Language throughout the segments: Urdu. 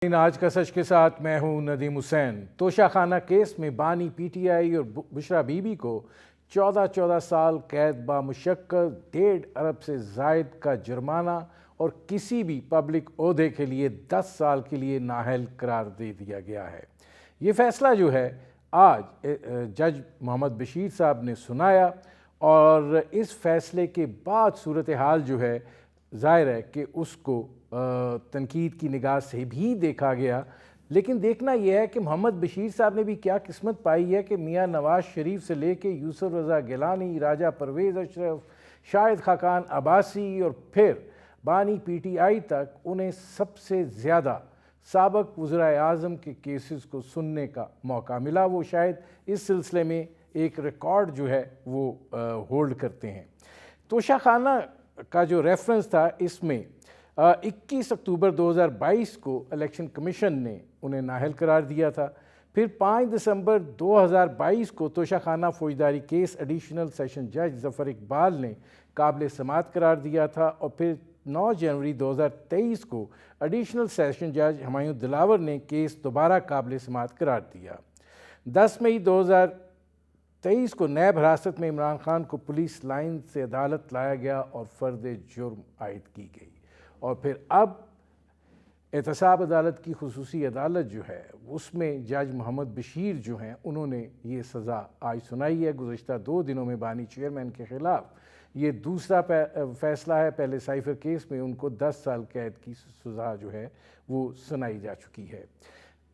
آج کا سچ کے ساتھ میں ہوں ندیم حسین۔ توشہ خانہ کیس میں بانی پی ٹی آئی اور بشرا بی بی کو 14 سال قید بامشقت، 1.5 ارب سے زائد کا جرمانہ اور کسی بھی پبلک عہدے کے لیے 10 سال کے لیے نااہل قرار دے دیا گیا ہے۔ یہ فیصلہ جو ہے آج جج محمد بشیر صاحب نے سنایا، اور اس فیصلے کے بعد صورتحال جو ہے ظاہر ہے کہ اس کو تنقید کی نگاہ سے بھی دیکھا گیا، لیکن دیکھنا یہ ہے کہ محمد بشیر صاحب نے بھی کیا قسمت پائی ہے کہ میاں نواز شریف سے لے کے یوسف رضا گیلانی، راجہ پرویز اشرف، شاہد خاقان عباسی اور پھر بانی پی ٹی آئی تک انہیں سب سے زیادہ سابق وزرائے اعظم کے کیسز کو سننے کا موقع ملا۔ وہ شاید اس سلسلے میں ایک ریکارڈ جو ہے وہ ہولڈ کرتے ہیں۔ توشہ خانہ کا جو ریفرنس تھا، اس میں 21 اکتوبر 2022 کو الیکشن کمیشن نے انہیں نااہل قرار دیا تھا۔ پھر 5 دسمبر 2022 کو توشہ خانہ فوجداری کیس ایڈیشنل سیشن جج ظفر اقبال نے قابل سماعت قرار دیا تھا، اور پھر 9 جنوری 2023 کو ایڈیشنل سیشن جج ہمایوں دلاور نے کیس دوبارہ قابل سماعت قرار دیا۔ 10 مئی 2023 کو نیب حراست میں عمران خان کو پولیس لائن سے عدالت لایا گیا اور فرد جرم عائد کی گئی، اور پھر اب احتساب عدالت کی خصوصی عدالت جو ہے اس میں جج محمد بشیر جو ہیں انہوں نے یہ سزا آج سنائی ہے۔ گزشتہ 2 دنوں میں بانی چیئرمین کے خلاف یہ دوسرا فیصلہ ہے۔ پہلے سائفر کیس میں ان کو 10 سال قید کی سزا جو ہے وہ سنائی جا چکی ہے۔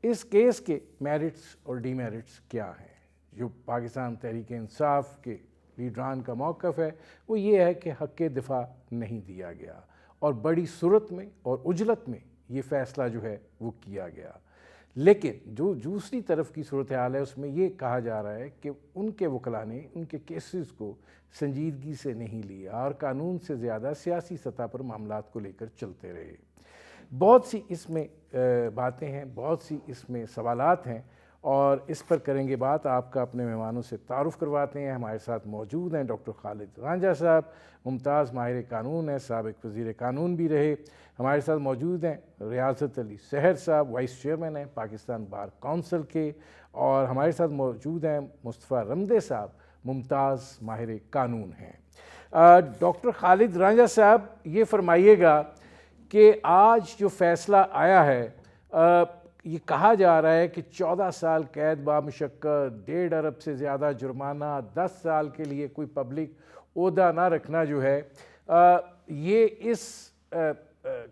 اس کیس کے میرٹس اور ڈی میرٹس کیا ہیں؟ جو پاکستان تحریک انصاف کے لیڈران کا موقف ہے وہ یہ ہے کہ حق دفاع نہیں دیا گیا، اور بڑی صورت میں اور عجلت میں یہ فیصلہ جو ہے وہ کیا گیا۔ لیکن جو دوسری طرف کی صورتحال ہے اس میں یہ کہا جا رہا ہے کہ ان کے وکلاء نے ان کے کیسز کو سنجیدگی سے نہیں لیا، اور قانون سے زیادہ سیاسی سطح پر معاملات کو لے کر چلتے رہے۔ بہت سی اس میں باتیں ہیں، بہت سی اس میں سوالات ہیں، اور اس پر کریں گے بات۔ آپ کا اپنے مہمانوں سے تعارف کرواتے ہیں۔ ہمارے ساتھ موجود ہیں ڈاکٹر خالد رانجھا صاحب، ممتاز ماہر قانون ہیں، سابق وزیر قانون بھی رہے۔ ہمارے ساتھ موجود ہیں ریاضت علی سحر صاحب، وائس چیئرمین ہیں پاکستان بار کونسل کے، اور ہمارے ساتھ موجود ہیں مصطفیٰ رمدے صاحب، ممتاز ماہر قانون ہیں۔ ڈاکٹر خالد رانجھا صاحب، یہ فرمائیے گا کہ آج جو فیصلہ آیا ہے، یہ کہا جا رہا ہے کہ 14 سال قید بامشقت، 1.5 ارب سے زیادہ جرمانہ، 10 سال کے لیے کوئی پبلک عہدہ نہ رکھنا جو ہے، یہ اس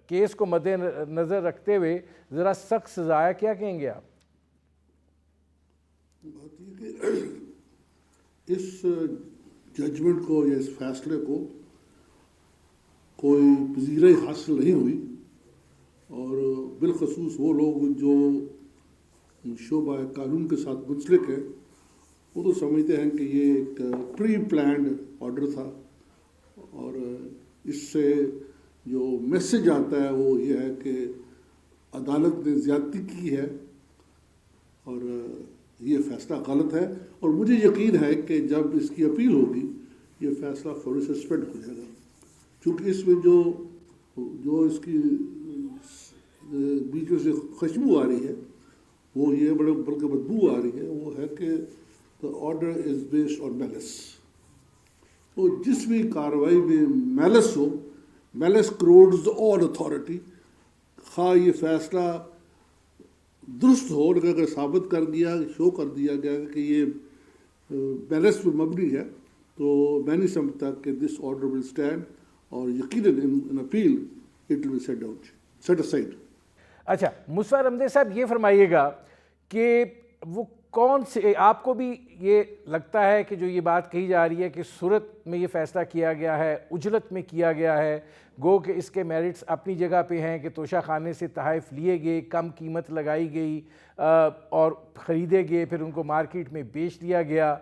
کیس کو مد نظر رکھتے ہوئے ذرا سخت سزا ہے، کیا کہیں گے آپ؟ بات یہ کہ اس ججمنٹ کو یا اس فیصلے کو کوئی پذیرائی حاصل نہیں ہوئی، اور بالخصوص وہ لوگ جو شعبہ قانون کے ساتھ منسلک ہیں وہ تو سمجھتے ہیں کہ یہ ایک پری پلانڈ آرڈر تھا، اور اس سے جو میسج آتا ہے وہ یہ ہے کہ عدالت نے زیادتی کی ہے، اور یہ فیصلہ غلط ہے۔ اور مجھے یقین ہے کہ جب اس کی اپیل ہوگی یہ فیصلہ فوری سسپینڈ ہو جائے گا، چونکہ اس میں جو اس کی بیچ میں سے خوشبو آ رہی ہے وہ یہ بلکہ بدبو آ رہی ہے، وہ ہے کہ the order is based on malice۔ تو جس بھی کارروائی میں میلس ہو، میلس کروڈز all authority، خواہ یہ فیصلہ درست ہو، لیکن اگر ثابت کر دیا، شو کر دیا گیا کہ یہ میلس پہ مبنی ہے، تو میں نہیں سمجھتا کہ دس آرڈر ول اسٹینڈ، اور یقیناً in appeal it will set aside. اچھا، مصطفیٰ رمدے صاحب، یہ فرمائیے گا کہ وہ کون سے، آپ کو بھی یہ لگتا ہے کہ جو یہ بات کہی جا رہی ہے کہ صورت میں یہ فیصلہ کیا گیا ہے، عجلت میں کیا گیا ہے، گو کہ اس کے میرٹس اپنی جگہ پہ ہیں کہ توشہ خانے سے تحائف لیے گئے، کم قیمت لگائی گئی اور خریدے گئے، پھر ان کو مارکیٹ میں بیچ دیا گیا۔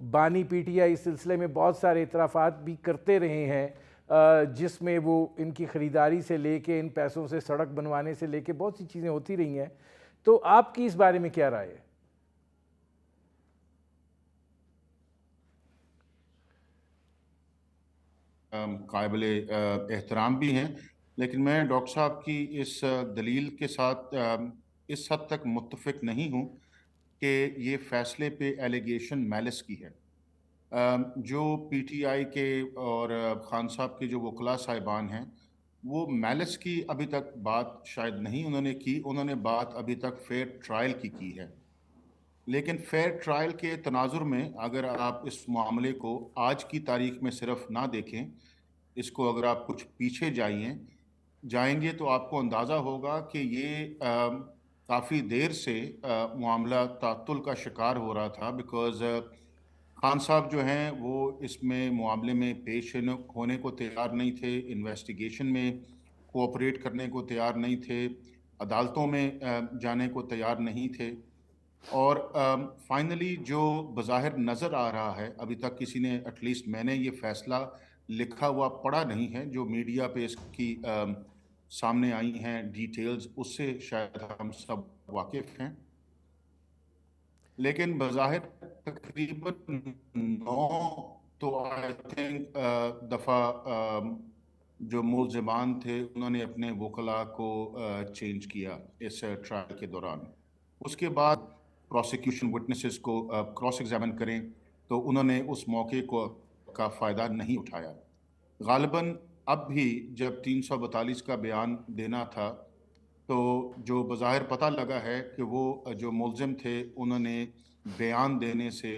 بانی پی ٹی آئی اس سلسلے میں بہت سارے اعترافات بھی کرتے رہے ہیں، جس میں وہ ان کی خریداری سے لے کے ان پیسوں سے سڑک بنوانے سے لے کے بہت سی چیزیں ہوتی رہی ہیں۔ تو آپ کی اس بارے میں کیا رائے ہے؟ قابل احترام بھی ہیں، لیکن میں ڈاکٹر صاحب کی اس دلیل کے ساتھ اس حد تک متفق نہیں ہوں کہ یہ فیصلے پہ ایلیگیشن میلس کی ہے۔ جو پی ٹی آئی کے اور خان صاحب کے جو وکلاء صاحبان ہیں وہ میلس کی ابھی تک بات شاید نہیں انہوں نے کی، انہوں نے بات ابھی تک فیئر ٹرائل کی ہے۔ لیکن فیئر ٹرائل کے تناظر میں اگر آپ اس معاملے کو آج کی تاریخ میں صرف نہ دیکھیں، اس کو اگر آپ کچھ پیچھے جائیں گے تو آپ کو اندازہ ہوگا کہ یہ کافی دیر سے معاملہ تعطل کا شکار ہو رہا تھا، بیکاز خان صاحب جو ہیں وہ اس میں معاملے میں پیش ہونے کو تیار نہیں تھے، انویسٹیگیشن میں کوآپریٹ کرنے کو تیار نہیں تھے، عدالتوں میں جانے کو تیار نہیں تھے، اور فائنلی جو بظاہر نظر آ رہا ہے، ابھی تک کسی نے ایٹ لیسٹ میں نے یہ فیصلہ لکھا ہوا پڑھا نہیں ہے، جو میڈیا پہ اس کی سامنے آئی ہیں ڈیٹیلز، اس سے شاید ہم سب واقف ہیں، لیکن بظاہر تقریباً 9 تو آئی تھنک دفعہ جو ملزمان تھے انہوں نے اپنے وکلاء کو چینج کیا اس ٹرائل کے دوران۔ اس کے بعد پروسیکیوشن وٹنسز کو کراس ایگزامن کریں تو انہوں نے اس موقع کا فائدہ نہیں اٹھایا۔ غالباً اب بھی جب 342 کا بیان دینا تھا تو جو بظاہر پتہ لگا ہے کہ وہ جو ملزم تھے انہوں نے بیان دینے سے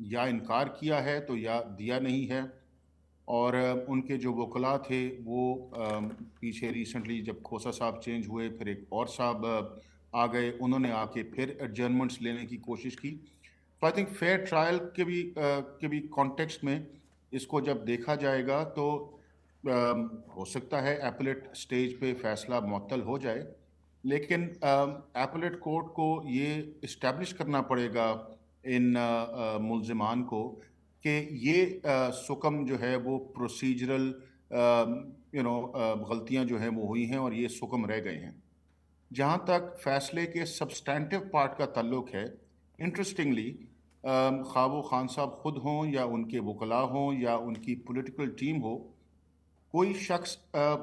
یا انکار کیا ہے تو یا دیا نہیں ہے، اور ان کے جو وکلاء تھے وہ پیچھے ریسنٹلی جب کھوسا صاحب چینج ہوئے پھر ایک اور صاحب آ گئے، انہوں نے آ کے پھر ایڈجرنمنٹس لینے کی کوشش کی۔ تو آئی تھنک فیئر ٹرائل کے بھی کانٹیکسٹ میں اس کو جب دیکھا جائے گا تو ہو سکتا ہے ایپلیٹ سٹیج پہ فیصلہ معطل ہو جائے، لیکن ایپلیٹ کورٹ کو یہ اسٹیبلش کرنا پڑے گا ان ملزمان کو کہ یہ سکم جو ہے وہ پروسیجرل غلطیاں جو ہیں وہ ہوئی ہیں اور یہ سکم رہ گئے ہیں۔ جہاں تک فیصلے کے سبسٹینٹیو پارٹ کا تعلق ہے، انٹرسٹنگلی خواہ وہ خان صاحب خود ہوں یا ان کے وکلاء ہوں یا ان کی پولیٹیکل ٹیم ہو، کوئی شخص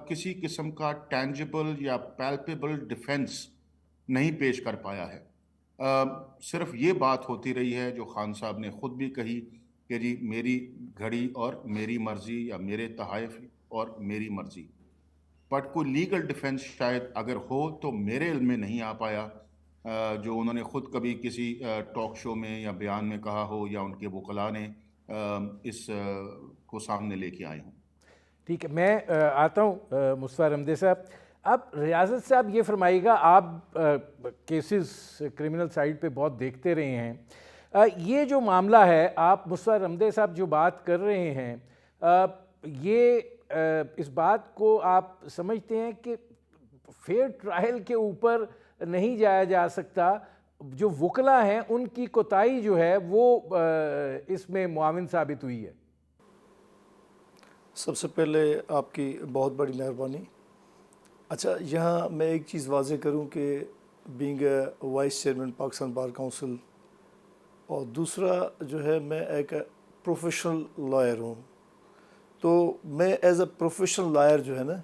کسی قسم کا ٹینجبل یا پیلپیبل ڈیفنس نہیں پیش کر پایا ہے۔ صرف یہ بات ہوتی رہی ہے جو خان صاحب نے خود بھی کہی کہ جی میری گھڑی اور میری مرضی یا میرے تحائف اور میری مرضی، بٹ کوئی لیگل ڈیفنس شاید اگر ہو تو میرے علم میں نہیں آ پایا جو انہوں نے خود کبھی کسی ٹاک شو میں یا بیان میں کہا ہو یا ان کے وکلاء نے اس کو سامنے لے کے آئے ہوں۔ ٹھیک ہے، میں آتا ہوں مصطفیٰ رمدے صاحب۔ اب ریاضت صاحب یہ فرمائیے گا، آپ کیسز کرمنل سائڈ پہ بہت دیکھتے رہے ہیں، یہ جو معاملہ ہے آپ مصطفیٰ رمدے صاحب جو بات کر رہے ہیں، یہ اس بات کو آپ سمجھتے ہیں کہ فیئر ٹرائل کے اوپر نہیں جایا جا سکتا، جو وکلاء ہیں ان کی کوتاہی جو ہے وہ اس میں معاون ثابت ہوئی ہے؟ سب سے پہلے آپ کی بہت بڑی مہربانی۔ اچھا، یہاں میں ایک چیز واضح کروں کہ being a vice chairman Pakistan bar council, اور دوسرا جو ہے میں ایک پروفیشنل لائر ہوں، تو میں ایز اے پروفیشنل لائر جو ہے نا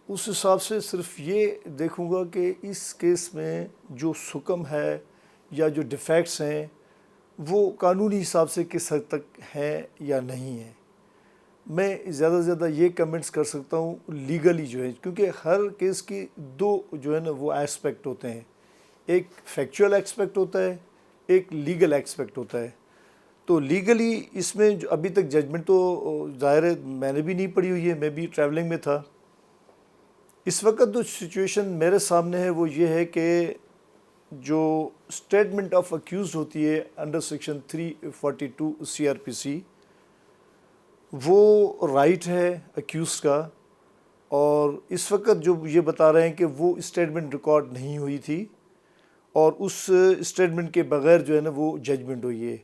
اس حساب سے صرف یہ دیکھوں گا کہ اس کیس میں جو سکم ہے یا جو ڈیفیکٹس ہیں وہ قانونی حساب سے کس حد تک ہیں یا نہیں ہیں۔ میں زیادہ سے زیادہ یہ کمنٹس کر سکتا ہوں لیگلی جو ہے، کیونکہ ہر کیس کی دو جو ہے نا وہ ایسپیکٹ ہوتے ہیں، ایک فیکچول ایسپیکٹ ہوتا ہے، ایک لیگل ایسپیکٹ ہوتا ہے۔ تو لیگلی اس میں جو ابھی تک ججمنٹ تو ظاہر ہے میں نے بھی نہیں پڑھی ہوئی ہے، میں بھی ٹریولنگ میں تھا۔ اس وقت جو سچویشن میرے سامنے ہے وہ یہ ہے کہ جو اسٹیٹمنٹ آف اکیوزڈ ہوتی ہے انڈر سیکشن 342 CRPC، وہ رائٹ ہے اکیوز کا، اور اس وقت جو یہ بتا رہے ہیں کہ وہ اسٹیٹمنٹ ریکارڈ نہیں ہوئی تھی اور اس اسٹیٹمنٹ کے بغیر جو ہے نا وہ ججمنٹ ہوئی ہے۔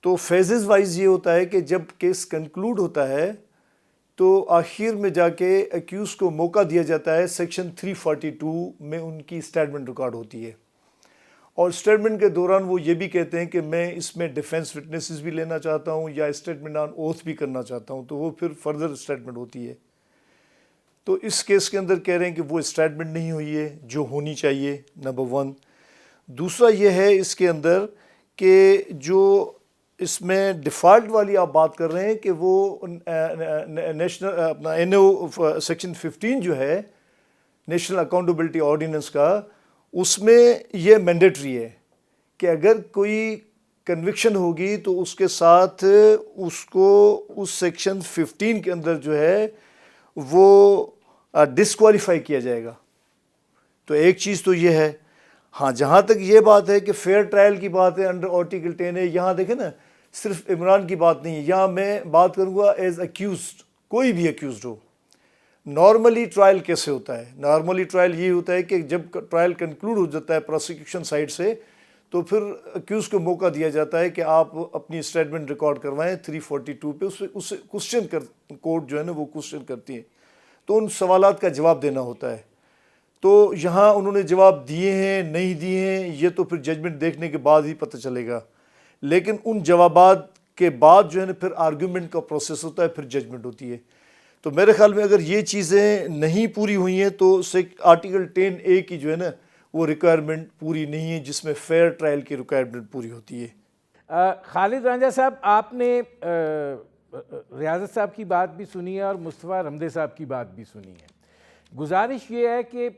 تو فیزز وائز یہ ہوتا ہے کہ جب کیس کنکلوڈ ہوتا ہے تو آخر میں جا کے اکیوز کو موقع دیا جاتا ہے، سیکشن 342 میں ان کی اسٹیٹمنٹ ریکارڈ ہوتی ہے، اور اسٹیٹمنٹ کے دوران وہ یہ بھی کہتے ہیں کہ میں اس میں ڈیفینس وٹنسز بھی لینا چاہتا ہوں یا اسٹیٹمنٹ آن اوتھ بھی کرنا چاہتا ہوں، تو وہ پھر فردر اسٹیٹمنٹ ہوتی ہے۔ تو اس کیس کے اندر کہہ رہے ہیں کہ وہ اسٹیٹمنٹ نہیں ہوئی ہے جو ہونی چاہیے، نمبر 1۔ دوسرا یہ ہے اس کے اندر کہ جو اس میں ڈیفالٹ والی آپ بات کر رہے ہیں کہ وہ نیشنل اپنا NO سیکشن 15 جو ہے نیشنل اکاؤنٹیبلٹی آرڈیننس کا، اس میں یہ مینڈیٹری ہے کہ اگر کوئی کنوکشن ہوگی تو اس کے ساتھ اس کو اس سیکشن 15 کے اندر جو ہے وہ ڈسکوالیفائی کیا جائے گا۔ تو ایک چیز تو یہ ہے۔ ہاں جہاں تک یہ بات ہے کہ فیئر ٹرائل کی بات ہے انڈر آرٹیکل 10 ہے، یہاں دیکھیں نا صرف عمران کی بات نہیں ہے، یہاں میں بات کروں گا ایز اکیوزڈ، کوئی بھی اکیوزڈ ہو۔ نارملی ٹرائل کیسے ہوتا ہے؟ نارملی ٹرائل یہ ہوتا ہے کہ جب ٹرائل کنکلوڈ ہو جاتا ہے پروسیکیوشن سائڈ سے، تو پھر اکیوز کو موقع دیا جاتا ہے کہ آپ اپنی اسٹیٹمنٹ ریکارڈ کروائیں 342 پہ، اس سے کوشچن کورٹ جو ہے نا وہ کوشچن کرتی ہے، تو ان سوالات کا جواب دینا ہوتا ہے۔ تو یہاں انہوں نے جواب دیے ہیں نہیں دیے ہیں یہ تو پھر ججمنٹ دیکھنے کے بعد ہی پتہ چلے گا، لیکن ان جوابات کے بعد جو ہے نا پھر آرگیومنٹ کا پروسیس ہوتا ہے، پھر ججمنٹ ہوتی ہے۔ تو میرے خیال میں اگر یہ چیزیں نہیں پوری ہوئی ہیں تو آرٹیکل 10A کی جو ہے نا وہ ریکوائرمنٹ پوری نہیں ہے، جس میں فیئر ٹرائل کی ریکوائرمنٹ پوری ہوتی ہے۔ خالد رانجھا صاحب، آپ نے ریاضت صاحب کی بات بھی سنی ہے اور مصطفیٰ رمدے صاحب کی بات بھی سنی ہے۔ گزارش یہ ہے کہ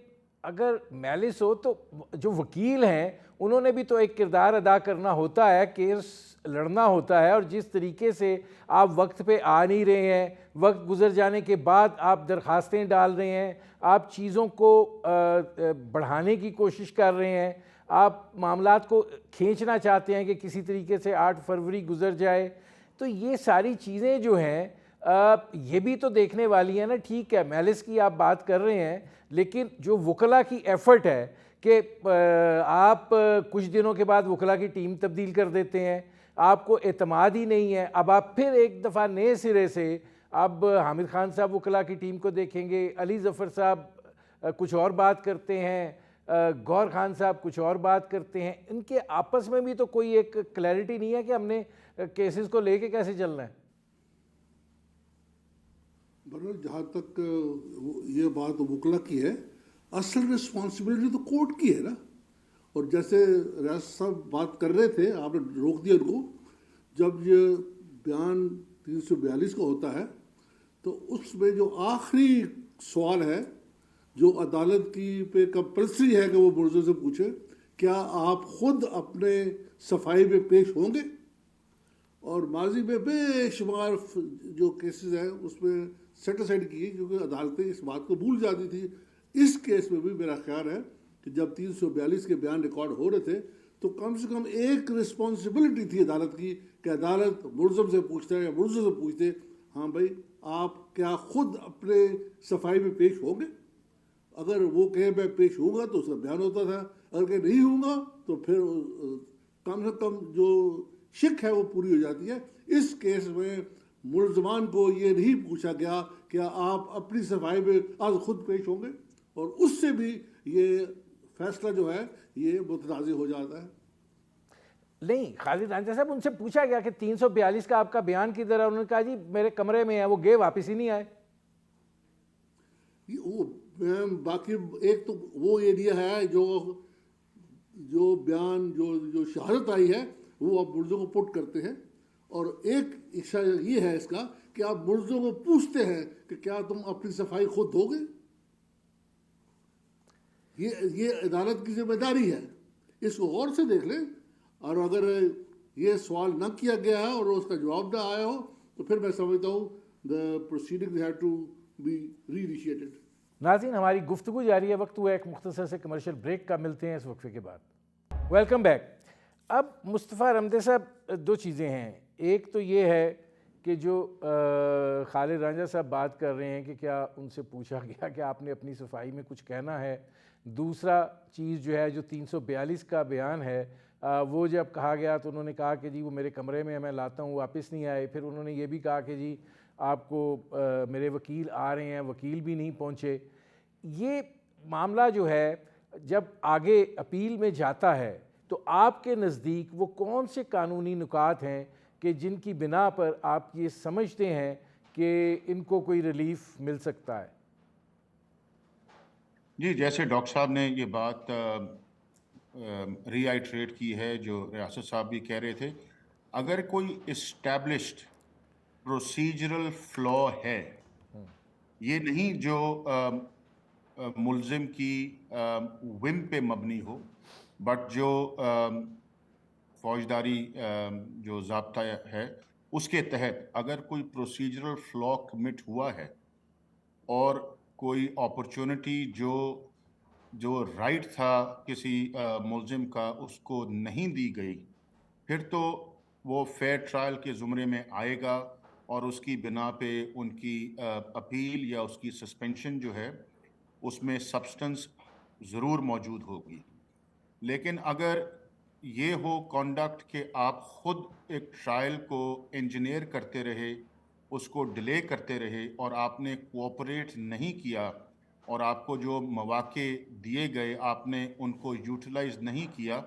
اگر میلس ہو تو جو وکیل ہیں انہوں نے بھی تو ایک کردار ادا کرنا ہوتا ہے، کیس لڑنا ہوتا ہے، اور جس طریقے سے آپ وقت پہ آ نہیں رہے ہیں، وقت گزر جانے کے بعد آپ درخواستیں ڈال رہے ہیں، آپ چیزوں کو بڑھانے کی کوشش کر رہے ہیں، آپ معاملات کو کھینچنا چاہتے ہیں کہ کسی طریقے سے 8 فروری گزر جائے، تو یہ ساری چیزیں جو ہیں یہ بھی تو دیکھنے والی ہیں نا۔ ٹھیک ہے میلس کی آپ بات کر رہے ہیں، لیکن جو وکلاء کی ایفرٹ ہے کہ آپ کچھ دنوں کے بعد وکلاء کی ٹیم تبدیل کر دیتے ہیں، آپ کو اعتماد ہی نہیں ہے، اب آپ پھر ایک دفعہ نئے سرے سے اب حامد خان صاحب وکلاء کی ٹیم کو دیکھیں گے، علی ظفر صاحب کچھ اور بات کرتے ہیں، گور خان صاحب کچھ اور بات کرتے ہیں، ان کے آپس میں بھی تو کوئی ایک کلیئرٹی نہیں ہے کہ ہم نے کیسز کو لے کے کیسے چلنا ہے۔ برحال جہاں تک یہ بات وکلا کی ہے، اصل رسپانسبلٹی تو کورٹ کی ہے نا۔ اور جیسے ریاض صاحب بات کر رہے تھے، آپ نے روک دیا ان کو، جب یہ بیان 342 کا ہوتا ہے تو اس میں جو آخری سوال ہے جو عدالت کی پہ کمپلسری ہے کہ وہ ملزم سے پوچھے، کیا آپ خود اپنے صفائی میں پیش ہوں گے؟ اور ماضی میں بے شمار جو کیسز ہیں اس میں سیٹ اسائڈ کی، کیونکہ عدالتیں اس بات کو بھول جاتی تھی۔ اس کیس میں بھی میرا خیال ہے کہ جب 342 کے بیان ریکارڈ ہو رہے تھے تو کم سے کم ایک رسپانسبلٹی تھی عدالت کی کہ عدالت ملزم سے پوچھتے یا ملزم سے پوچھتے، ہاں بھائی آپ کیا خود اپنے صفائی میں پیش ہوں گے؟ اگر وہ کہے میں پیش ہوں گا تو اس کا بیان ہوتا تھا، اگر کہ نہیں ہوں گا تو پھر کم سے کم جو شک ہے وہ پوری ہو جاتی ہے۔ اس کیس میں ملزمان کو یہ نہیں پوچھا گیا کہ آپ اپنی صفائی میں آج خود پیش ہوں گے، اور اس سے بھی یہ فیصلہ جو ہے یہ متنازع ہو جاتا ہے۔ نہیں خالد رانجھا صاحب، ان سے پوچھا گیا کہ 342 کا آپ کا بیان کدھر ہے، انہوں نے کہا جی میرے کمرے میں ہے، وہ گئے واپس ہی نہیں آئے۔ باقی ایک تو وہ ایریا ہے جو بیان جو شہادت آئی ہے وہ آپ ملزم کو پٹ کرتے ہیں، اور ایک عشا یہ ہے اس کا کہ آپ ملزم کو پوچھتے ہیں کہ کیا تم اپنی صفائی خود دو گے؟ یہ عدالت کی ذمہ داری ہے، اس کو غور سے دیکھ لیں، اور اگر یہ سوال نہ کیا گیا ہے اور اس کا جواب نہ آیا ہو تو پھر میں سمجھتا ہوں the proceedings have to be reinitiated۔ ناظرین ہماری گفتگو جاری ہے، وقت ہوا ایک مختصر سے کمرشل بریک کا، ملتے ہیں اس وقفے کے بعد۔ Welcome back. اب مصطفیٰ رمدے صاحب، دو چیزیں ہیں، ایک تو یہ ہے کہ جو خالد رانجھا صاحب بات کر رہے ہیں کہ کیا ان سے پوچھا گیا کہ آپ نے اپنی صفائی میں کچھ کہنا ہے، دوسرا چیز جو ہے جو 342 کا بیان ہے وہ جب کہا گیا تو انہوں نے کہا کہ جی وہ میرے کمرے میں ہے، میں لاتا ہوں، واپس نہیں آئے۔ پھر انہوں نے یہ بھی کہا کہ جی آپ کو میرے وکیل آ رہے ہیں، وکیل بھی نہیں پہنچے۔ یہ معاملہ جو ہے جب آگے اپیل میں جاتا ہے تو آپ کے نزدیک وہ کون سے قانونی نکات ہیں کہ جن کی بنا پر آپ یہ سمجھتے ہیں کہ ان کو کوئی ریلیف مل سکتا ہے؟ جی جیسے ڈاکٹر صاحب نے یہ بات ری آئٹریٹ کی ہے جو ریاست صاحب بھی کہہ رہے تھے، اگر کوئی اسٹیبلشڈ پروسیجرل فلا ہے، یہ نہیں جو ملزم کی وم پہ مبنی ہو، بٹ جو فوجداری جو ضابطہ ہے اس کے تحت اگر کوئی پروسیجرل فلا کمٹ ہوا ہے اور کوئی اپرچونٹی جو رائٹ تھا کسی ملزم کا اس کو نہیں دی گئی، پھر تو وہ فیئر ٹرائل کے زمرے میں آئے گا اور اس کی بنا پہ ان کی اپیل یا اس کی سسپینشن جو ہے اس میں سبسٹنس ضرور موجود ہوگی۔ لیکن اگر یہ ہو کانڈکٹ کہ آپ خود ایک ٹرائل کو انجینئر کرتے رہے، اس کو ڈیلے کرتے رہے اور آپ نے کوآپریٹ نہیں کیا اور آپ کو جو مواقع دیے گئے آپ نے ان کو یوٹیلائز نہیں کیا،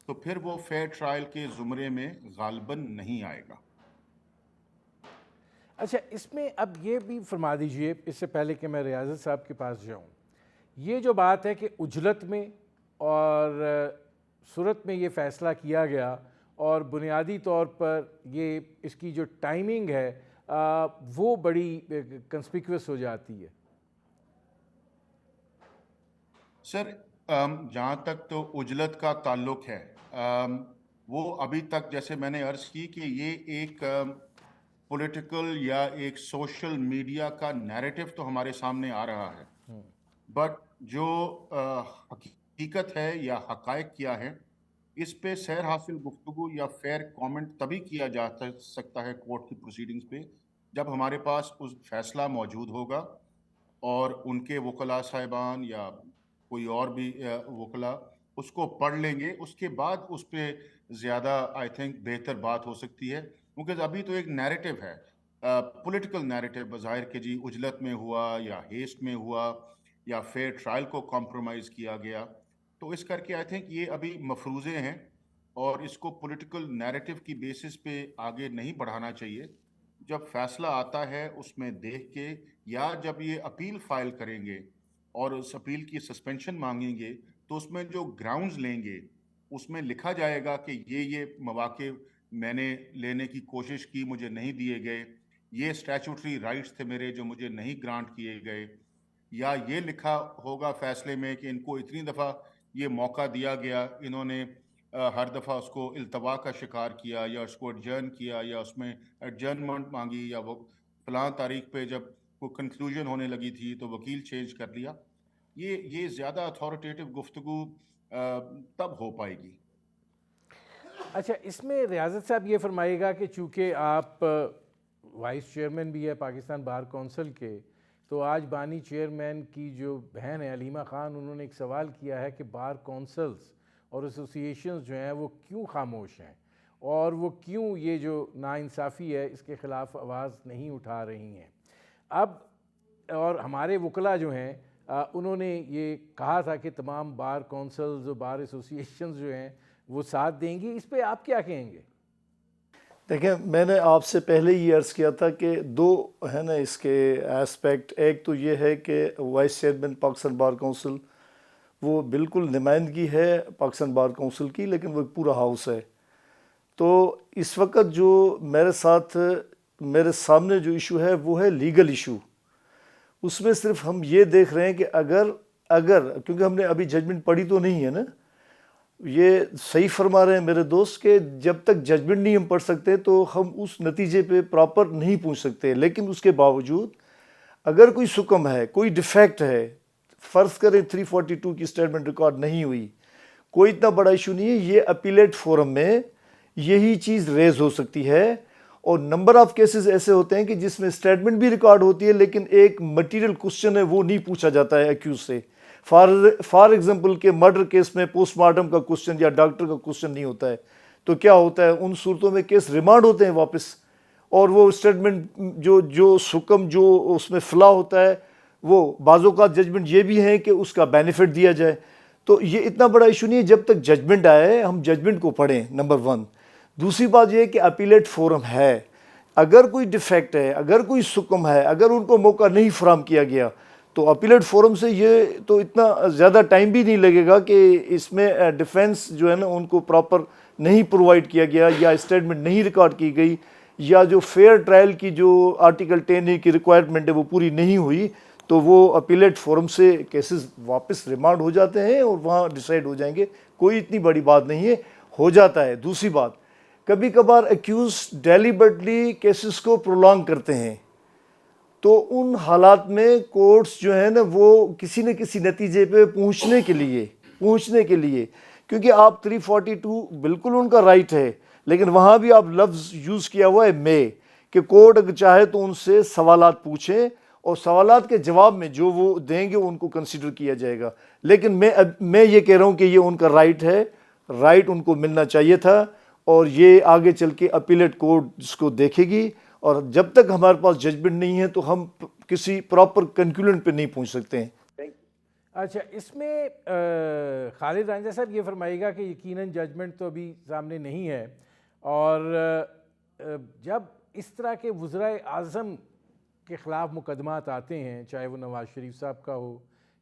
تو پھر وہ فیئر ٹرائل کے زمرے میں غالباً نہیں آئے گا۔ اچھا، اس میں اب یہ بھی فرما دیجئے اس سے پہلے کہ میں ریاضت صاحب کے پاس جاؤں، یہ جو بات ہے کہ عجلت میں اور صورت میں یہ فیصلہ کیا گیا اور بنیادی طور پر یہ اس کی جو ٹائمنگ ہے وہ بڑی کنسپیکوس ہو جاتی ہے۔ سر جہاں تک تو عجلت کا تعلق ہے، وہ ابھی تک جیسے میں نے عرض کی کہ یہ ایک پولیٹیکل یا ایک سوشل میڈیا کا نیریٹو تو ہمارے سامنے آ رہا ہے، بٹ جو حقیقت ہے یا حقائق کیا ہے اس پہ سیر حاصل گفتگو یا فیئر کومنٹ تبھی کیا جا سکتا ہے کورٹ کی پروسیڈنگز پہ جب ہمارے پاس اس فیصلہ موجود ہوگا اور ان کے وکلاء صاحبان یا کوئی اور بھی وکلاء اس کو پڑھ لیں گے، اس کے بعد اس پہ زیادہ آئی تھنک بہتر بات ہو سکتی ہے، کیونکہ ابھی تو ایک نیریٹو ہے، پولیٹیکل نیریٹو بظاہر کہ جی عجلت میں ہوا یا ہیسٹ میں ہوا یا فیئر ٹرائل کو کمپرومائز کیا گیا، تو اس کر کے آئی تھنک یہ ابھی مفروضے ہیں اور اس کو پولیٹیکل نیریٹو کی بیسس پہ آگے نہیں بڑھانا چاہیے۔ جب فیصلہ آتا ہے اس میں دیکھ کے یا جب یہ اپیل فائل کریں گے اور اس اپیل کی سسپینشن مانگیں گے تو اس میں جو گراؤنڈز لیں گے اس میں لکھا جائے گا کہ یہ مواقع میں نے لینے کی کوشش کی، مجھے نہیں دیے گئے، یہ اسٹیچوٹری رائٹس تھے میرے جو مجھے نہیں گرانٹ کیے گئے، یا یہ لکھا ہوگا فیصلے میں کہ ان کو اتنی دفعہ یہ موقع دیا گیا، انہوں نے ہر دفعہ اس کو التوا کا شکار کیا یا اس کو ایڈجرن کیا یا اس میں ایڈجرنمنٹ مانگی یا وہ فلاں تاریخ پہ جب وہ کنکلوژن ہونے لگی تھی تو وکیل چینج کر لیا۔ یہ زیادہ اتھارٹیٹو گفتگو تب ہو پائے گی۔ اچھا، اس میں ریاضت صاحب یہ فرمائے گا کہ چونکہ آپ وائس چیئرمین بھی ہے پاکستان بار کونسل کے، تو آج بانی چیئرمین کی جو بہن ہے علیمہ خان، انہوں نے ایک سوال کیا ہے کہ بار کونسلز اور ایسوسییشنز جو ہیں وہ کیوں خاموش ہیں اور وہ کیوں یہ جو ناانصافی ہے اس کے خلاف آواز نہیں اٹھا رہی ہیں۔ اب اور ہمارے وکلاء جو ہیں انہوں نے یہ کہا تھا کہ تمام بار کونسلز اور بار ایسوسییشنز جو ہیں وہ ساتھ دیں گی، اس پہ آپ کیا کہیں گے؟ دیکھیں، میں نے آپ سے پہلے یہ عرض کیا تھا کہ دو ہے نا اس کے ایسپیکٹ، ایک تو یہ ہے کہ vice chairman Pakistan bar council وہ بالکل نمائندگی ہے پاکستان بار کونسل کی، لیکن وہ ایک پورا ہاؤس ہے۔ تو اس وقت جو میرے سامنے جو ایشو ہے وہ ہے لیگل ایشو۔ اس میں صرف ہم یہ دیکھ رہے ہیں کہ اگر کیونکہ ہم نے ابھی ججمنٹ پڑھی تو نہیں ہے نا، یہ صحیح فرما رہے ہیں میرے دوست کہ جب تک ججمنٹ نہیں ہم پڑھ سکتے تو ہم اس نتیجے پہ پراپر نہیں پہنچ سکتے، لیکن اس کے باوجود اگر کوئی سکم ہے، کوئی ڈیفیکٹ ہے، فرض کریں 342 کی اسٹیٹمنٹ ریکارڈ نہیں ہوئی، کوئی اتنا بڑا ایشو نہیں ہے، یہ اپیلیٹ فورم میں یہی چیز ریز ہو سکتی ہے، اور نمبر آف کیسز ایسے ہوتے ہیں کہ جس میں اسٹیٹمنٹ بھی ریکارڈ ہوتی ہے لیکن ایک مٹیریل کوسچن ہے وہ نہیں پوچھا جاتا ہے ایکیوز سے۔ فار ایگزامپل کہ مرڈر کیس میں پوسٹ مارٹم کا کوسچن یا ڈاکٹر کا کوسچن نہیں ہوتا ہے، تو کیا ہوتا ہے ان صورتوں میں کیس ریمانڈ ہوتے ہیں واپس، اور وہ اسٹیٹمنٹ جو سکم جو اس میں فلا ہوتا ہے وہ بعض اوقات ججمنٹ یہ بھی ہے کہ اس کا بینیفٹ دیا جائے۔ تو یہ اتنا بڑا ایشو نہیں ہے جب تک ججمنٹ آئے ہم ججمنٹ کو پڑھیں، نمبر 1۔ دوسری بات یہ ہے کہ اپیلیٹ فورم ہے، اگر کوئی ڈیفیکٹ ہے، اگر کوئی سکم ہے، اگر ان کو موقع نہیں فراہم کیا گیا تو اپیلیٹ فورم سے یہ تو اتنا زیادہ ٹائم بھی نہیں لگے گا کہ اس میں ڈیفینس جو ہے نا ان کو پراپر نہیں پرووائڈ کیا گیا یا اسٹیٹمنٹ نہیں ریکارڈ کی گئی یا جو فیئر ٹرائل کی جو آرٹیکل 10A کی ریکوائرمنٹ ہے وہ پوری نہیں ہوئی، تو وہ اپیلیٹ فورم سے کیسز واپس ریمانڈ ہو جاتے ہیں اور وہاں ڈیسائیڈ ہو جائیں گے. کوئی اتنی بڑی بات نہیں ہے، ہو جاتا ہے. دوسری بات، کبھی کبھار ایکیوز ڈیلیبرٹلی کیسز کو پرولونگ کرتے ہیں، تو ان حالات میں کورٹس جو ہیں نا وہ کسی نہ کسی نتیجے پہ پہنچنے کے لیے کیونکہ آپ 342 بالکل ان کا رائٹ ہے، لیکن وہاں بھی آپ لفظ یوز کیا ہوا ہے میں، کہ کورٹ اگر چاہے تو ان سے سوالات پوچھیں اور سوالات کے جواب میں جو وہ دیں گے ان کو کنسیڈر کیا جائے گا. لیکن میں یہ کہہ رہا ہوں کہ یہ ان کا رائٹ ہے، رائٹ ان کو ملنا چاہیے تھا، اور یہ آگے چل کے اپیلیٹ کورٹ اس کو دیکھے گی، اور جب تک ہمارے پاس ججمنٹ نہیں ہے تو ہم کسی پراپر کنکلوژن پہ نہیں پہنچ سکتے ہیں. اچھا، اس میں خالد رانجھا صاحب یہ فرمائے گا کہ یقیناً ججمنٹ تو ابھی سامنے نہیں ہے، اور جب اس طرح کے وزرائے اعظم کے خلاف مقدمات آتے ہیں، چاہے وہ نواز شریف صاحب کا ہو،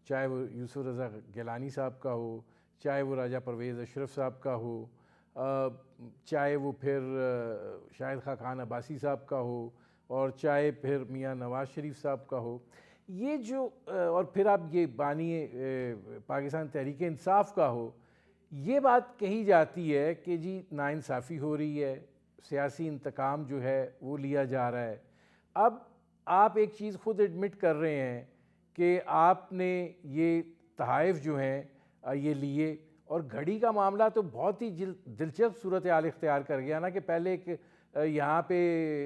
چاہے وہ یوسف رضا گیلانی صاحب کا ہو، چاہے وہ راجہ پرویز اشرف صاحب کا ہو، چاہے وہ پھر شاہد خاقان عباسی صاحب کا ہو، اور چاہے پھر میاں نواز شریف صاحب کا ہو، یہ جو اور پھر آپ یہ بانی پاکستان تحریک انصاف کا ہو، یہ بات کہی جاتی ہے کہ جی ناانصافی ہو رہی ہے، سیاسی انتقام جو ہے وہ لیا جا رہا ہے. اب آپ ایک چیز خود ایڈمٹ کر رہے ہیں کہ آپ نے یہ تحائف جو ہیں یہ لیے، اور گھڑی کا معاملہ تو بہت ہی دلچسپ صورتحال اختیار کر گیا نا، کہ پہلے ایک یہاں پہ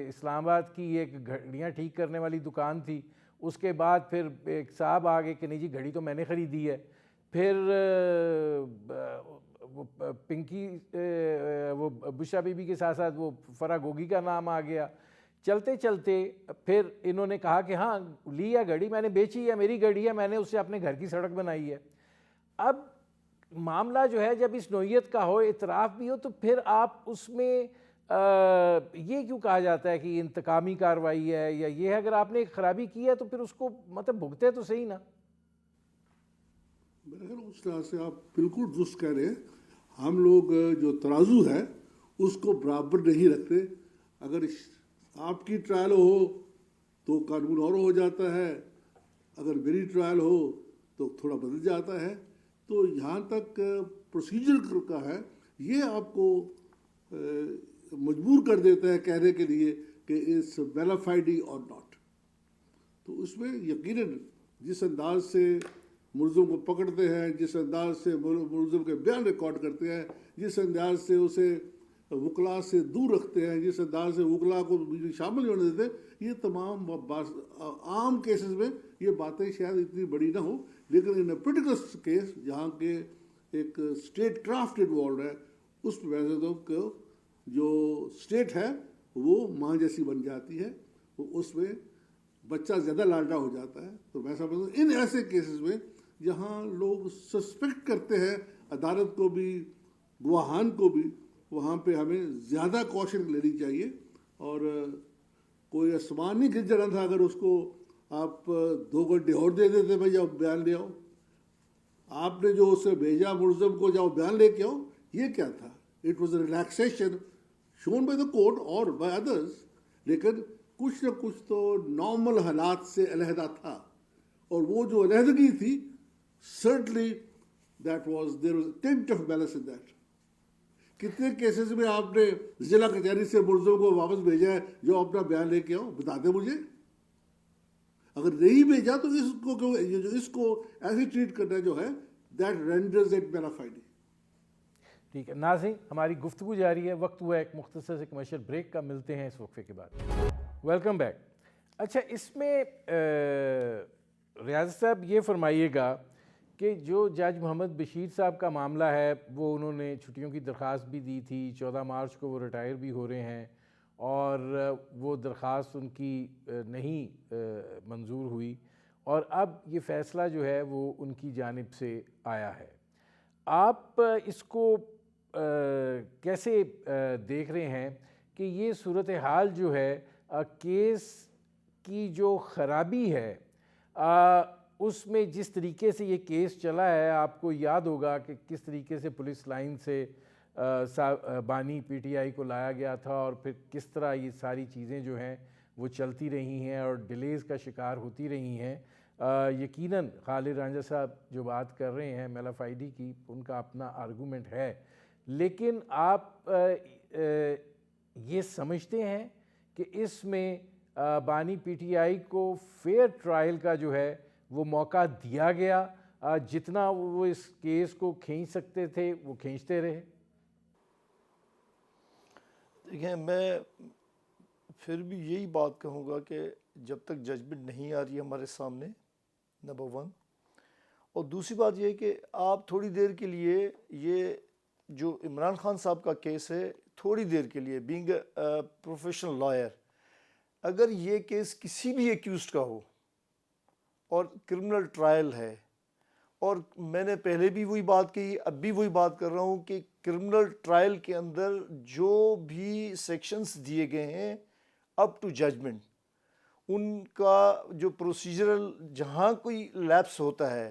اسلام آباد کی ایک گھڑیاں ٹھیک کرنے والی دکان تھی، اس کے بعد پھر ایک صاحب آگے کہ نہیں جی گھڑی تو میں نے خریدی ہے، پھر وہ پنکی وہ بشرا بی بی کے ساتھ ساتھ وہ فرا گوگی کا نام آ گیا. چلتے چلتے پھر انہوں نے کہا کہ ہاں لی ہے گھڑی، میں نے بیچی ہے، میری گھڑی ہے، میں نے اس سے اپنے گھر کی سڑک بنائی ہے. اب معاملہ جو ہے جب اس نوعیت کا ہو، اعتراف بھی ہو، تو پھر آپ اس میں یہ کیوں کہا جاتا ہے کہ یہ انتقامی کارروائی ہے، یا یہ ہے اگر آپ نے ایک خرابی کی ہے تو پھر اس کو مطلب بھگتے تو صحیح نا. میرے خیال اس طرح سے آپ بالکل درست کہہ رہے ہیں. ہم لوگ جو ترازو ہے اس کو برابر نہیں رکھتے. اگر آپ کی ٹرائل ہو تو قانون اور ہو جاتا ہے، اگر میری ٹرائل ہو تو تھوڑا بدل جاتا ہے. تو یہاں تک پروسیجر کا ہے، یہ آپ کو مجبور کر دیتا ہے کہنے کے لیے کہ اس ویلیفائڈ اور ناٹ. تو اس میں یقیناً جس انداز سے ملزم کو پکڑتے ہیں، جس انداز سے ملزم کے بیان ریکارڈ کرتے ہیں، جس انداز سے اسے وکلاء سے دور رکھتے ہیں، جس انداز سے وکلاء کو شامل ہونے دیتے ہیں، یہ تمام عام کیسز میں یہ باتیں شاید اتنی بڑی نہ ہو، لیکن ان پرٹیکولر کیس جہاں کہ ایک اسٹیٹ کرافٹ انوالوڈ ہے، اس میں ویسے تو جو اسٹیٹ ہے وہ ماں جیسی بن جاتی ہے، اس میں بچہ زیادہ لاڈلا ہو جاتا ہے. تو میں سمجھتا ہوں ان ایسے کیسز میں جہاں لوگ سسپیکٹ کرتے ہیں عدالت کو بھی، گواہان کو بھی، وہاں پہ ہمیں زیادہ کوشن لینی چاہیے. اور کوئی آسمان نہیں گر جانا تھا اگر اس کو آپ 2 گھنٹے اور دے دیتے بھائی جاؤ بیان لے آؤ. آپ نے جو اسے بھیجا ملزم کو جاؤ بیان لے کے آؤ، یہ کیا تھا؟ It was a relaxation shown by the court اور بائی ادرس، لیکن کچھ نہ کچھ تو نارمل حالات سے علیحدہ تھا. اور وہ جو علیحدگی تھی certainly that was there was a tint of malice in that. کتنے کیسز میں آپ نے ضلع کچہری سے ملزم کو واپس بھیجا ہے جو اپنا بیان لے کے آؤ؟ بتا دیں مجھے. اگر نہیں بھیجا تو اس کو ایسے ٹریٹ کرنا جو ہے that renders it verified. ٹھیک ہے ناظرین، ہماری گفتگو جاری ہے، وقت ہوا ایک مختصر سے کمرشل بریک کا، ملتے ہیں اس وقفے کے بعد. Welcome back. اچھا، اس میں ریاض صاحب یہ فرمائیے گا کہ جو جج محمد بشیر صاحب کا معاملہ ہے، وہ انہوں نے چھٹیوں کی درخواست بھی دی تھی، 14 مارچ کو وہ ریٹائر بھی ہو رہے ہیں، اور وہ درخواست ان کی نہیں منظور ہوئی، اور اب یہ فیصلہ جو ہے وہ ان کی جانب سے آیا ہے. آپ اس کو کیسے دیکھ رہے ہیں کہ یہ صورتحال جو ہے کیس کی جو خرابی ہے اس میں جس طریقے سے یہ کیس چلا ہے آپ کو یاد ہوگا کہ کس طریقے سے پولیس لائن سے بانی پی ٹی آئی کو لایا گیا تھا اور پھر کس طرح یہ ساری چیزیں جو ہیں وہ چلتی رہی ہیں اور ڈیلیز کا شکار ہوتی رہی ہیں. یقیناً خالد رانجھا صاحب جو بات کر رہے ہیں میل ایف آئی ڈی کی ان کا اپنا آرگومنٹ ہے, لیکن آپ یہ سمجھتے ہیں کہ اس میں بانی پی ٹی آئی کو فیئر ٹرائل کا جو ہے وہ موقع دیا گیا, جتنا وہ اس کیس کو کھینچ سکتے تھے وہ کھینچتے رہے؟ دیکھیں میں پھر بھی یہی بات کہوں گا کہ جب تک ججمنٹ نہیں آ رہی ہے ہمارے سامنے, نمبر 1, اور دوسری بات یہ ہے کہ آپ تھوڑی دیر کے لیے یہ جو عمران خان صاحب کا کیس ہے, تھوڑی دیر کے لیے بینگ اے پروفیشنل لائر, اگر یہ کیس کسی بھی ایکیوزڈ کا ہو اور کرمنل ٹرائل ہے, اور میں نے پہلے بھی وہی بات کہی, اب بھی وہی بات کر رہا ہوں کہ کرمنل ٹرائل کے اندر جو بھی سیکشنز دیے گئے ہیں اپ ٹو ججمنٹ, ان کا جو پروسیجرل جہاں کوئی لیپس ہوتا ہے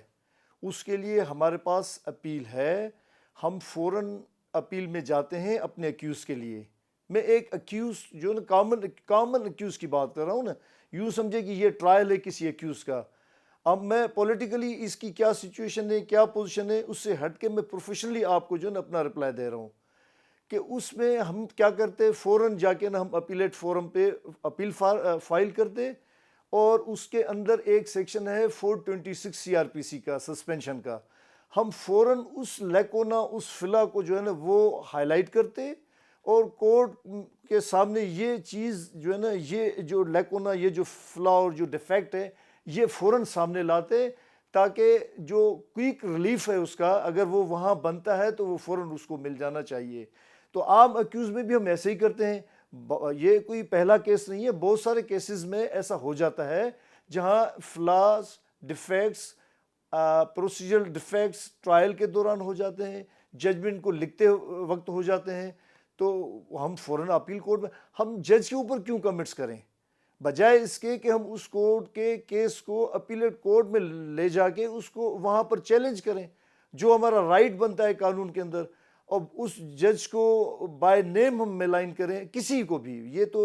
اس کے لیے ہمارے پاس اپیل ہے, ہم فوراً اپیل میں جاتے ہیں اپنے ایکیوز کے لیے. میں ایک ایکیوز جو نا کامن ایکیوز کی بات کر رہا ہوں نا, یوں سمجھے کہ یہ ٹرائل ہے کسی ایکیوز کا. اب میں پولیٹیکلی اس کی کیا سچویشن ہے, کیا پوزیشن ہے, اس سے ہٹ کے میں پروفیشنلی آپ کو جو ہے نا اپنا رپلائی دے رہا ہوں کہ اس میں ہم کیا کرتے, فوراً جا کے نا ہم اپیلیٹ فورم پہ اپیل فائل کرتے, اور اس کے اندر ایک سیکشن ہے 426 سی آر پی سی کا, سسپینشن کا. ہم فوراً اس لیکونا, اس فلا کو جو ہے نا وہ ہائی لائٹ کرتے اور کورٹ کے سامنے یہ چیز جو ہے نا, یہ جو لیکونا, یہ جو فلا اور جو ڈیفیکٹ ہے, یہ فوراً سامنے لاتے تاکہ جو کوئک ریلیف ہے اس کا, اگر وہ وہاں بنتا ہے تو وہ فوراً اس کو مل جانا چاہیے. تو عام ایکیوز میں بھی ہم ایسے ہی کرتے ہیں. یہ کوئی پہلا کیس نہیں ہے, بہت سارے کیسز میں ایسا ہو جاتا ہے جہاں flaws, defects, procedural defects trial کے دوران ہو جاتے ہیں, ججمنٹ کو لکھتے وقت ہو جاتے ہیں, تو ہم فوراً اپیل کورٹ میں, ہم جج کے اوپر کیوں کمنٹس کریں, بجائے اس کے کہ ہم اس کورٹ کے کیس کو اپیلیٹ کورٹ میں لے جا کے اس کو وہاں پر چیلنج کریں, جو ہمارا رائٹ بنتا ہے قانون کے اندر, اور اس جج کو بائی نیم ہم ملائن کریں, کسی کو بھی. یہ تو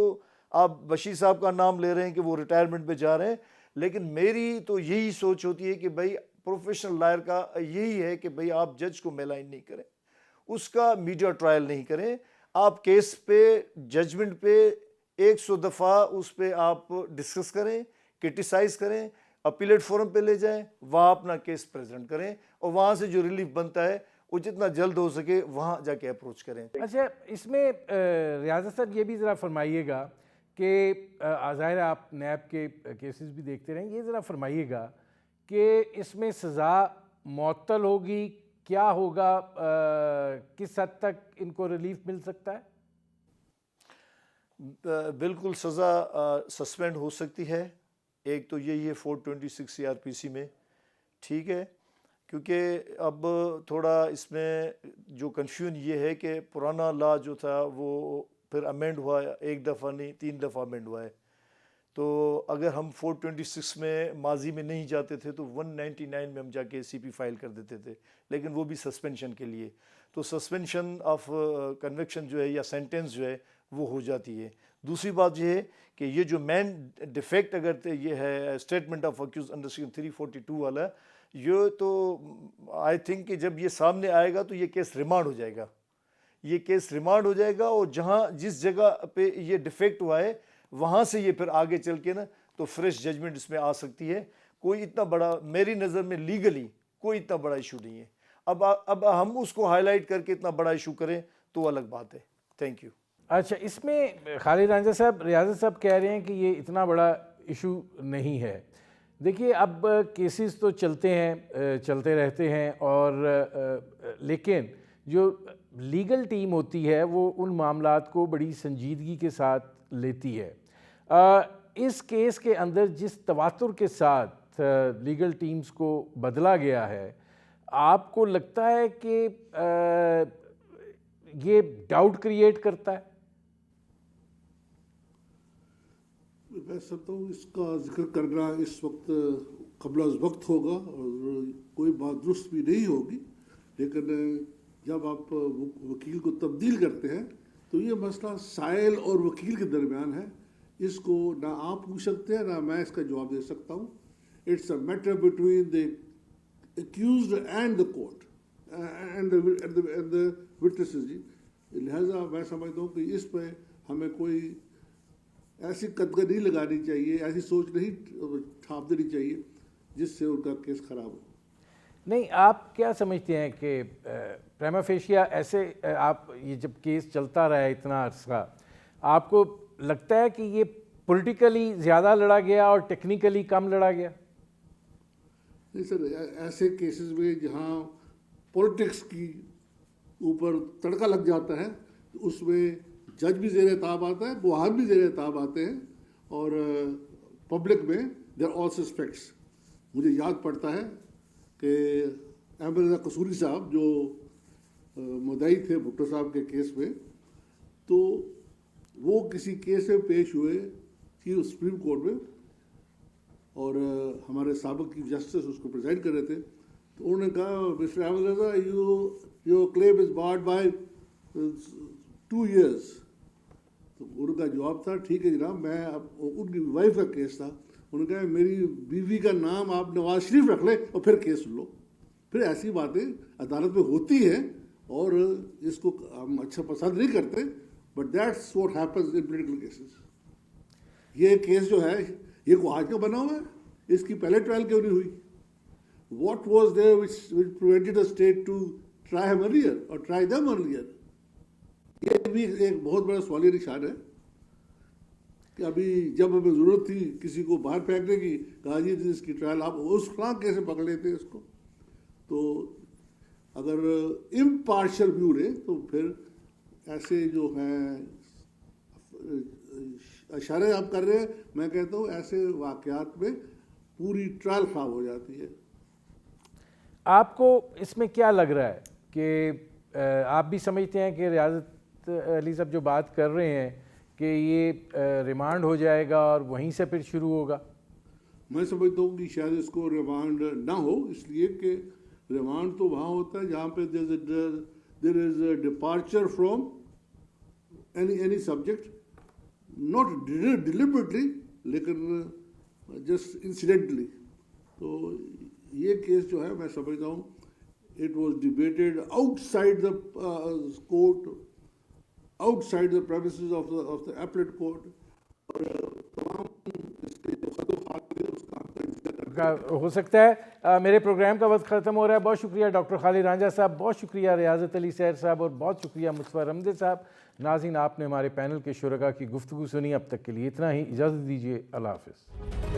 آپ بشیر صاحب کا نام لے رہے ہیں کہ وہ ریٹائرمنٹ پہ جا رہے ہیں, لیکن میری تو یہی سوچ ہوتی ہے کہ بھائی پروفیشنل لائر کا یہی ہے کہ بھائی آپ جج کو ملائن نہیں کریں, اس کا میڈیا ٹرائل نہیں کریں, آپ کیس پہ, ججمنٹ پہ 100 دفعہ اس پہ آپ ڈسکس کریں, کرٹیسائز کریں, اپیلیٹ فورم پہ لے جائیں, وہاں اپنا کیس پریزنٹ کریں, اور وہاں سے جو ریلیف بنتا ہے وہ جتنا جلد ہو سکے وہاں جا کے اپروچ کریں. اچھا, اس میں ریاض صاحب یہ بھی ذرا فرمائیے گا کہ ظاہر آپ نیب کے کیسز بھی دیکھتے رہیں, یہ ذرا فرمائیے گا کہ اس میں سزا معطل ہوگی, کیا ہوگا, کس حد تک ان کو ریلیف مل سکتا ہے؟ بالکل سزا سسپینڈ ہو سکتی ہے. ایک تو یہی ہے 426 سی آر پی سی میں, ٹھیک ہے, کیونکہ اب تھوڑا اس میں جو کنفیوژن یہ ہے کہ پرانا لا جو تھا وہ پھر امینڈ ہوا, ایک دفعہ نہیں 3 دفعہ امینڈ ہوا ہے. تو اگر ہم 426 میں ماضی میں نہیں جاتے تھے تو 199 میں ہم جا کے سی پی فائل کر دیتے تھے, لیکن وہ بھی سسپینشن کے لیے. تو سسپینشن آف کنوکشن جو ہے یا سینٹنس جو ہے وہ ہو جاتی ہے. دوسری بات یہ ہے کہ یہ جو مین ڈیفیکٹ اگر یہ ہے statement of accused under section 342 والا, یہ تو آئی تھنک کہ جب یہ سامنے آئے گا تو یہ کیس ریمانڈ ہو جائے گا, یہ کیس ریمانڈ ہو جائے گا, اور جہاں جس جگہ پہ یہ ڈیفیکٹ ہوا ہے وہاں سے یہ پھر آگے چل کے نا تو فریش ججمنٹ اس میں آ سکتی ہے. کوئی اتنا بڑا میری نظر میں لیگلی کوئی اتنا بڑا ایشو نہیں ہے. اب ہم اس کو ہائی لائٹ کر کے اتنا بڑا ایشو کریں تو الگ بات ہے. Thank you. اچھا, اس میں خالد رانجھا صاحب, ریاض صاحب کہہ رہے ہیں کہ یہ اتنا بڑا ایشو نہیں ہے. دیکھیے اب کیسز تو چلتے ہیں, چلتے رہتے ہیں, اور لیکن جو لیگل ٹیم ہوتی ہے وہ ان معاملات کو بڑی سنجیدگی کے ساتھ لیتی ہے. اس کیس کے اندر جس تواتر کے ساتھ لیگل ٹیمز کو بدلا گیا ہے, آپ کو لگتا ہے کہ یہ ڈاؤٹ کریٹ کرتا ہے؟ میں سمجھتا ہوں اس کا ذکر کرنا اس وقت قبل از وقت ہوگا اور کوئی بات درست بھی نہیں ہوگی، لیکن جب آپ وکیل کو تبدیل کرتے ہیں تو یہ مسئلہ سائل اور وکیل کے درمیان ہے، اس کو نہ آپ پوچھ سکتے ہیں نہ میں اس کا جواب دے سکتا ہوں. It's a matter between the accused and the court and the witnesses جی. لہٰذا میں سمجھتا ہوں کہ اس پہ ہمیں کوئی ایسی قدغن نہیں لگانی چاہیے، ایسی سوچ نہیں چھاپ دینی چاہیے جس سے ان کا کیس خراب ہو. نہیں، آپ کیا سمجھتے ہیں کہ پریما فیشیا ایسے آپ یہ جب کیس چلتا رہا ہے اتنا عرصہ، آپ کو لگتا ہے کہ یہ پولیٹیکلی زیادہ لڑا گیا اور ٹیکنیکلی کم لڑا گیا؟ نہیں سر، ایسے کیسز میں جہاں پولیٹکس کی اوپر تڑکا لگ جاتا ہے تو اس میں جج بھی زیر اعتاب آتا ہے، گواہ بھی زیر اعتاب آتے ہیں، اور پبلک میں دے آر آل سسپیکٹس. مجھے یاد پڑتا ہے کہ احمد رضا قصوری صاحب جو مدعی تھے بھٹو صاحب کے کیس میں، تو وہ کسی کیس میں پیش ہوئے تھی سپریم کورٹ میں، اور ہمارے سابق چیف جسٹس اس کو پریزائڈ کر رہے تھے. تو انہوں نے کہا mister Ahmad Raza your claim is barred by 2 years. تو ان کا جواب تھا ٹھیک ہے جناب، میں ان کی وائف کا کیس تھا، انہوں نے کہا میری بیوی کا نام آپ نواز شریف رکھ لیں اور پھر کیس لو. پھر ایسی باتیں عدالت میں ہوتی ہیں اور اس کو ہم اچھا پسند نہیں کرتے، but that's what happens in political cases. یہ کیس جو ہے یہ کو آج کا بنا ہوا ہے، اس کی پہلے ٹرائل کیوں نہیں ہوئی؟ What was there which prevented the state to try him earlier or try them earlier؟ یہ بھی ایک بہت بڑا سوالیہ نشان ہے کہ ابھی جب ہمیں ضرورت تھی کسی کو باہر پھینکنے کی، کہا جی اس کی ٹرائل آپ اس فلاں کیسے پکڑ لیتے اس کو. تو اگر امپارشل ویو رہے تو پھر ایسے جو ہیں اشارے آپ کر رہے ہیں، میں کہتا ہوں ایسے واقعات میں پوری ٹرائل خراب ہو جاتی ہے. آپ کو اس میں کیا لگ رہا ہے کہ آپ بھی سمجھتے ہیں کہ ریاضت علی صاحب جو بات کر رہے ہیں کہ یہ ریمانڈ ہو جائے گا اور وہیں سے پھر شروع ہوگا؟ میں سمجھتا ہوں کہ شاید اس کو ریمانڈ نہ ہو، اس لیے کہ ریمانڈ تو وہاں ہوتا ہے جہاں پہ there is a departure from any subject, not deliberately لیکن just incidentally. تو یہ کیس جو ہے میں سمجھتا ہوں it was debated outside the court, outside the premises of the appellate court. اور تمام اس کے جو خط و خط تھے اس کا ہو سکتا ہے. میرے پروگرام کا وقت ختم ہو رہا ہے. بہت شکریہ ڈاکٹر خالد رانجھا صاحب، بہت شکریہ ریاضت علی سیر صاحب، اور بہت شکریہ مصطفیٰ رمدے صاحب. ناظرین، آپ نے ہمارے پینل کے شرکاء کی گفتگو سنی. اب تک کے لیے اتنا ہی، اجازت دیجیے. اللہ حافظ.